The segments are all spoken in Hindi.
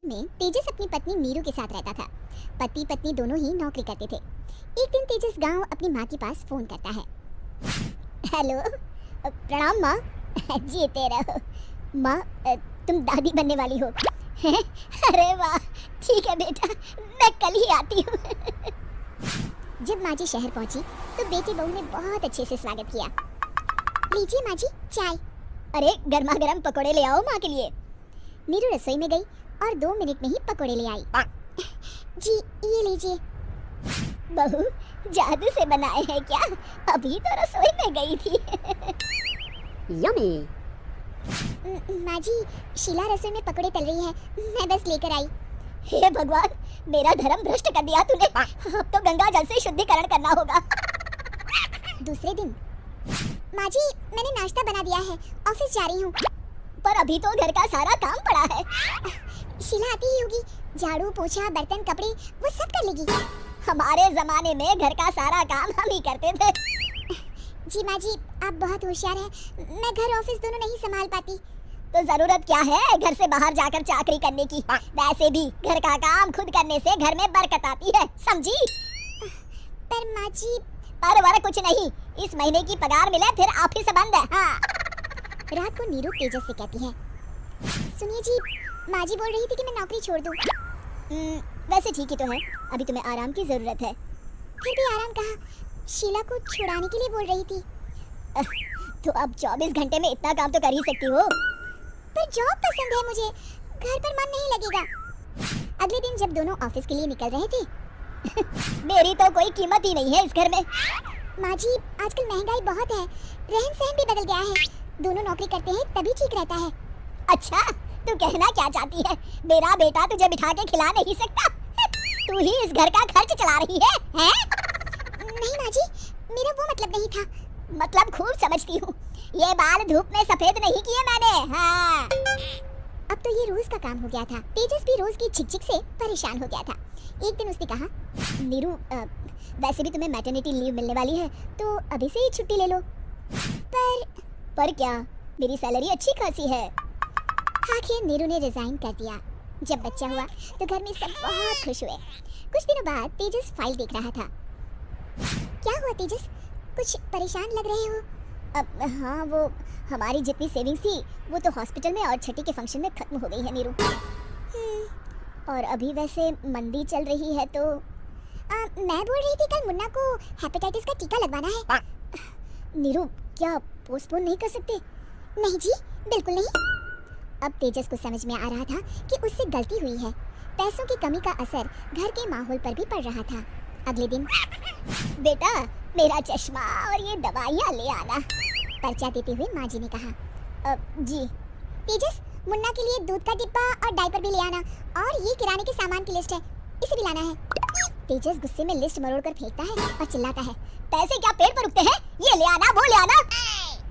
में तेजस अपनी पत्नी नीरू के साथ रहता था। पति पत्नी दोनों ही नौकरी करते थे। एक दिन तेजस गांव अपनी माँ के पास फोन करता है। हेलो, प्रणाम माँ। जीते रहो माँ, तुम दादी बनने वाली हो। अरे वाह, ठीक है बेटा, मैं कल ही आती हूँ। जब माँ जी शहर पहुंची तो बेटी बहू ने बहुत अच्छे से स्वागत किया। लीजिए माँ जी चाय। अरे गर्मा गर्म पकौड़े ले आओ माँ के लिए। नीरू रसोई में गई और 2 मिनट में ही पकौड़े ले आई। जी ये लीजिए। बहू जादू से बनाए हैं क्या? अभी तो रसोई में गई थी। यम्मी। माँ जी, शीला रसोई में पकौड़े तल रही है, मैं बस लेकर आई। हे भगवान, मेरा धर्म भ्रष्ट कर दिया तूने। अब तो गंगा जल से शुद्धिकरण करना होगा। दूसरे दिन, माँ जी मैंने नाश्ता बना दिया है, ऑफिस जा रही हूँ। पर अभी तो घर का सारा काम पड़ा है। शीला आती ही होगी, झाड़ू पोछा बर्तन कपड़े वो सब कर लेगी। हमारे जमाने में घर का सारा काम हम ही करते थे। जी माँ जी, आप बहुत होशियार हैं, मैं घर ऑफिस दोनों नहीं संभाल पाती। तो जरूरत क्या है घर से बाहर जाकर चाकरी करने की? वैसे भी घर का काम खुद करने से घर में बरकत आती है, समझी? पर माँ जी, पर वर कुछ नहीं, इस महीने की पगार मिले फिर ऑफिस बंद है। हाँ। रात को नीरू तेजस से कहती है, सुनिए जी, माँ जी बोल रही थी कि मैं नौकरी छोड़ दूं। वैसे ठीक ही तो है, अभी तुम्हें आराम की जरूरत है। फिर भी आराम कहाँ, शीला को छुड़ाने के लिए बोल रही थी। तो अब 24 घंटे में इतना काम तो कर ही सकती हो। पर जॉब पसंद है मुझे, घर पर मन नहीं लगेगा। अगले दिन जब दोनों ऑफिस के लिए निकल रहे थे, मेरी तो कोई कीमत ही नहीं है इस घर में। माँ जी, आजकल महंगाई बहुत है, रहन सहन भी बदल गया है। दोनों नौकरी करते हैं तभी ठीक रहता है। अच्छा, तू कहना क्या चाहती है? मेरा बेटा तुझे बिठा के खिला नहीं सकता? तू ही इस घर का खर्च चला रही है, हैं? नहीं माँ जी, मेरा वो मतलब नहीं था। मतलब खूब समझती हूँ, ये बाल धूप में सफेद नहीं किए मैंने। हाँ। अब तो ये रोज का काम हो गया था। तेजस भी रोज की चिक-चिक से परेशान हो गया था। एक दिन उसने कहा, नीरू, वैसे भी तुम्हें मैटरनिटी लीव मिलने वाली है, तो अभी से ही छुट्टी ले लो। पर क्या, मेरी सैलरी अच्छी खासी है। आखिर नीरू ने रिजाइन कर दिया। जब बच्चा हुआ तो घर में सब बहुत खुश हुए। कुछ दिनों बाद तेजस फाइल देख रहा था। क्या हुआ तेजस, कुछ परेशान लग रहे हो? अब हाँ, वो हमारी जितनी सेविंग्स थी वो तो हॉस्पिटल में और छठी के फंक्शन में खत्म हो गई है नीरू। और अभी वैसे मंदी चल रही है तो मैं बोल रही थी कल मुन्ना को हेपेटाइटिस का टीका लगवाना है। नीरू, क्या पोस्टपोन नहीं कर सकते? नहीं जी, बिल्कुल नहीं। अब तेजस को समझ में आ रहा था कि उससे गलती हुई है। पैसों की कमी का असर घर के माहौल पर भी पड़ रहा था। अगले दिन, बेटा मेरा चश्मा और ये दवाइयाँ ले आना, पर्चा देते हुए माँ जी ने कहा। जी। तेजस, मुन्ना के लिए दूध का डिब्बा और डायपर भी ले आना, और ये किराने के सामान की लिस्ट है, इसे भी लाना है। तेजस गुस्से में लिस्ट मरोड़ कर फेंकता है और चिल्लाता है, पैसे क्या पेड़ पर उगते हैं? ये ले आना, वो ले आना।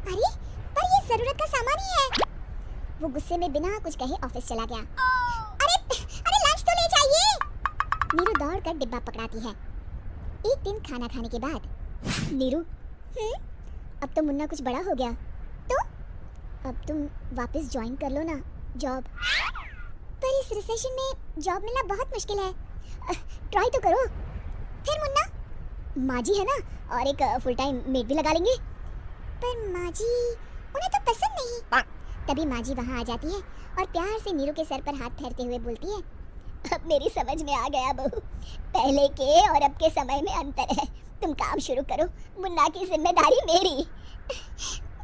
अरे पर ये जरूरत का सामान ही है। वो गुस्से में बिना कुछ कहे ऑफिस चला गया। अरे लंच तो ले जाइए। नीरू दौड़ कर डिब्बा पकड़ाती है। एक दिन खाना खाने के बाद, नीरू, अब तो मुन्ना कुछ बड़ा हो गया, तो अब तुम वापस ज्वाइन कर लो ना जॉब। पर इस रिसेशन में जॉब मिलना बहुत मुश्किल है, ट्राई तो करो। फिर मुन्ना, माँ जी है ना, और एक फुल टाइम मेड भी लगा लेंगे। पर माँ जी, उन्हें तो पसंद नहीं। तभी माँ जी वहाँ आ जाती है और प्यार से नीरू के सर पर हाथ फेरते हुए बोलती है, अब मेरी समझ में आ गया बहू, पहले के और अब के समय में अंतर है। तुम काम शुरू करो, मुन्ना की जिम्मेदारी मेरी।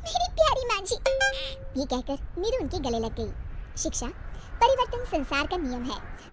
मेरी प्यारी माँ जी। ये कहकर नीरू उनके गले लग गई। शिक्षा, परिवर्तन संसार का नियम है।